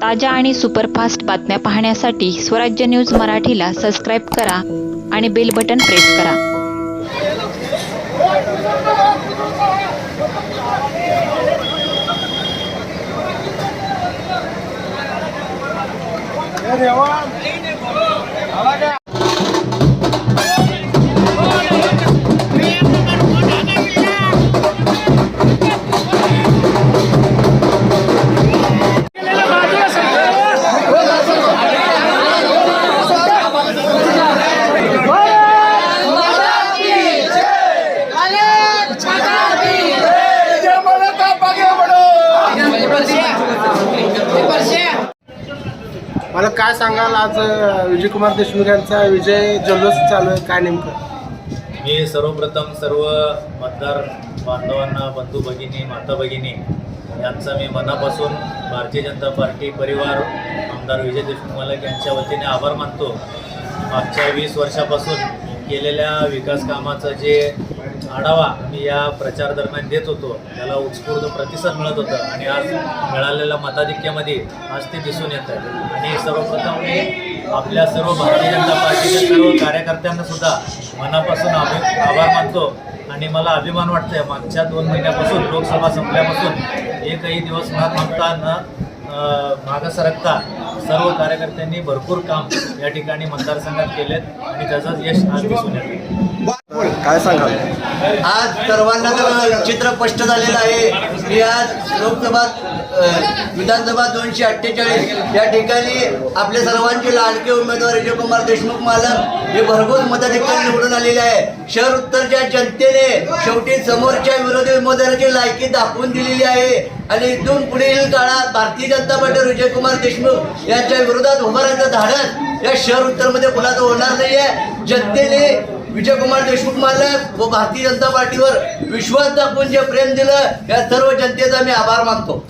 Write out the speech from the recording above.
ताज्या आणि सुपरफास्ट बातम्या पाहण्यासाठी स्वराज्य न्यूज मराठीला सबस्क्राईब करा आणि बेल बटन प्रेस करा. मला काय सांगाल, आज विजयकुमार देशमुख यांचा विजय जल्लोष चालू आहे, काय नेमकं? मी सर्वप्रथम सर्व मतदार बांधवांना, बंधू भगिनी, माता भगिनी यांचा मी मनापासून भारतीय जनता पार्टी परिवार आमदार विजय देशमुख मालक यांच्या वतीने आभार मानतो. मागच्या 20 वर्षापासून केलेल्या विकास कामाचं जे आढावा मी या प्रचार दरम्यान देत होतो, त्याला उत्स्फूर्त प्रतिसाद मिळत होता आणि आज मिळालेल्या मताधिक्यामध्ये आज ते दिसून येत आहे. आणि सर्वप्रथम मी आपल्या सर्व भारतीय जनता पार्टीच्या सर्व कार्यकर्त्यांना सुद्धा मनापासून आभार मानतो. आणि मला अभिमान वाटतंय, मागच्या 2 महिन्यापासून लोकसभा संपल्यापासून एकही दिवस न थांबता मागं सरकता सर्व कार्यकर्त्यांनी भरपूर काम या ठिकाणी मतदारसंघात केलेत आणि त्याचं यश आज दिसून येतं. काय सांगाल? आज सर्वांना तर चित्र स्पष्ट झालेलं आहे की आज लोकसभा विधानसभा 248 या ठिकाणी आपले सर्वांचे लाडके उमेदवार विजयकुमार देशमुख मालक हे भरघोस मताधिक्याने निवडून आलेले आहे. शहर उत्तरच्या जनतेने शेवटी समोरच्या विरोधी उमेदवाराची लायकी दाखवून दिलेली आहे आणि इथून पुढील काळात भारतीय जनता पार्टी विजयकुमार देशमुख यांच्या विरोधात उभारायचं धाडस या शहर उत्तरमध्ये कुणाचं होणार नाहीये. जनतेने विजयकुमार देशमुख मालक व भारतीय जनता पार्टीवर विश्वास दाखवून जे प्रेम दिलं, या सर्व जनतेचा मी आभार मानतो.